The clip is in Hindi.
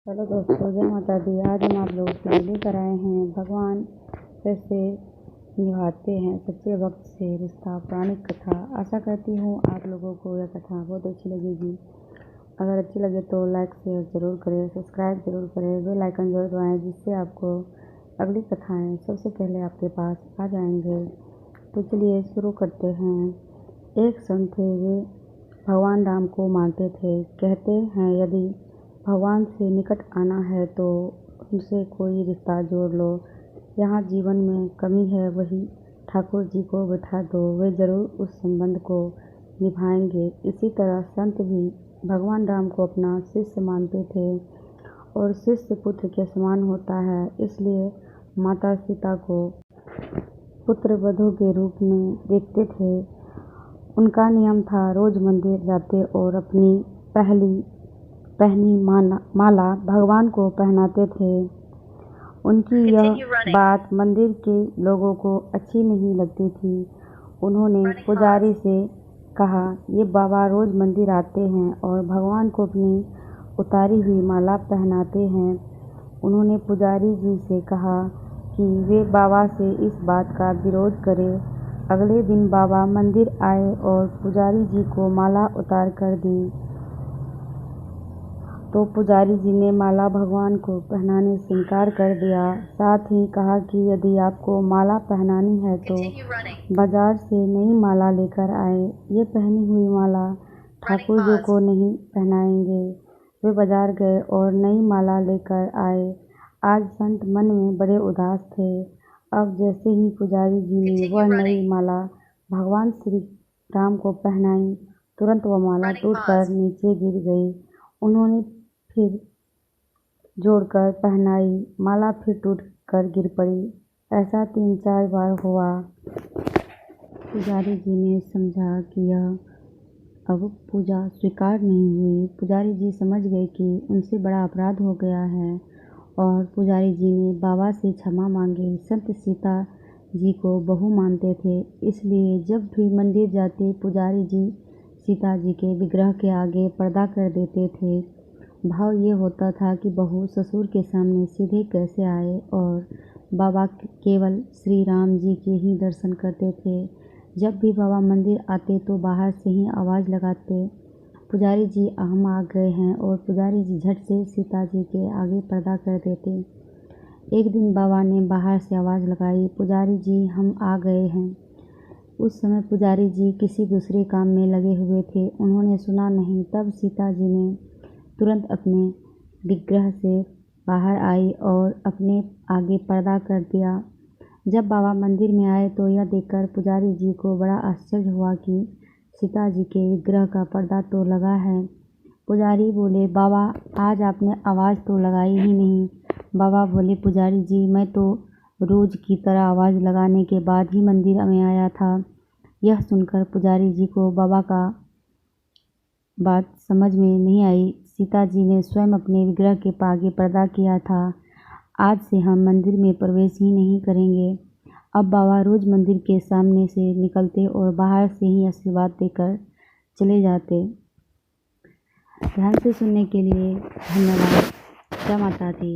हेलो दोस्तों, जय माता दी। आज हम आप लोगों के लिए लेकर आए हैं भगवान कैसे निभाते हैं सच्चे भक्त से रिश्ता, पौराणिक कथा। आशा करती हूँ आप लोगों को यह कथा बहुत अच्छी लगेगी। अगर अच्छी लगे तो लाइक शेयर ज़रूर करें, सब्सक्राइब ज़रूर करें, बेल आइकन ज़रूर दबाएँ, जिससे आपको अगली कथाएँ सबसे पहले आपके पास आ जाएंगे। तो चलिए शुरू करते हैं। एक संत थे, वे भगवान राम को मानते थे। कहते हैं यदि भगवान से निकट आना है तो उनसे कोई रिश्ता जोड़ लो। यहाँ जीवन में कमी है वही ठाकुर जी को बिठा दो, वे ज़रूर उस संबंध को निभाएंगे। इसी तरह संत भी भगवान राम को अपना शिष्य मानते थे और शिष्य पुत्र के समान होता है, इसलिए माता सीता को पुत्र वधू के रूप में देखते थे। उनका नियम था रोज मंदिर जाते और अपनी पहनी माला भगवान को पहनाते थे। उनकी यह बात मंदिर के लोगों को अच्छी नहीं लगती थी। उन्होंने पुजारी से कहा, ये बाबा रोज मंदिर आते हैं और भगवान को अपनी उतारी हुई माला पहनाते हैं। उन्होंने पुजारी जी से कहा कि वे बाबा से इस बात का विरोध करें। अगले दिन बाबा मंदिर आए और पुजारी जी को माला उतार कर दी। तो पुजारी जी ने माला भगवान को पहनाने से इनकार कर दिया। साथ ही कहा कि यदि आपको माला पहनानी है तो बाजार से नई माला लेकर आए। ये पहनी हुई माला ठाकुर जी को नहीं पहनाएंगे। वे बाजार गए और नई माला लेकर आए। आज संत मन में बड़े उदास थे। अब जैसे ही पुजारी जी ने वह नई माला भगवान श्री राम को पहनाई, तुरंत वह माला टूटकर नीचे गिर गई। उन्होंने फिर जोड़कर पहनाई, माला फिर टूट कर गिर पड़ी। ऐसा 3-4 बार हुआ। पुजारी जी ने समझा कि यह अब पूजा स्वीकार नहीं हुई। पुजारी जी समझ गए कि उनसे बड़ा अपराध हो गया है और पुजारी जी ने बाबा से क्षमा मांगी। संत सीता जी को बहू मानते थे, इसलिए जब भी मंदिर जाते पुजारी जी सीता जी के विग्रह के आगे पर्दा कर देते थे। भाव ये होता था कि बहू ससुर के सामने सीधे कैसे आए और बाबा केवल श्री राम जी के ही दर्शन करते थे। जब भी बाबा मंदिर आते तो बाहर से ही आवाज़ लगाते, पुजारी जी हम आ गए हैं, और पुजारी जी झट से सीता जी के आगे पर्दा कर देते। एक दिन बाबा ने बाहर से आवाज़ लगाई, पुजारी जी हम आ गए हैं। उस समय पुजारी जी किसी दूसरे काम में लगे हुए थे, उन्होंने सुना नहीं। तब सीता जी ने तुरंत अपने विग्रह से बाहर आई और अपने आगे पर्दा कर दिया। जब बाबा मंदिर में आए तो यह देखकर पुजारी जी को बड़ा आश्चर्य हुआ कि सीता जी के विग्रह का पर्दा तो लगा है। पुजारी बोले, बाबा आज आपने आवाज़ तो लगाई ही नहीं। बाबा बोले, पुजारी जी मैं तो रोज़ की तरह आवाज़ लगाने के बाद ही मंदिर में आया था। यह सुनकर पुजारी जी को बाबा का बात समझ में नहीं आई। सीता जी ने स्वयं अपने विग्रह के आगे पर्दा किया था। आज से हम मंदिर में प्रवेश ही नहीं करेंगे। अब बाबा रोज मंदिर के सामने से निकलते और बाहर से ही आशीर्वाद देकर चले जाते। ध्यान से सुनने के लिए धन्यवाद। जय माता दी।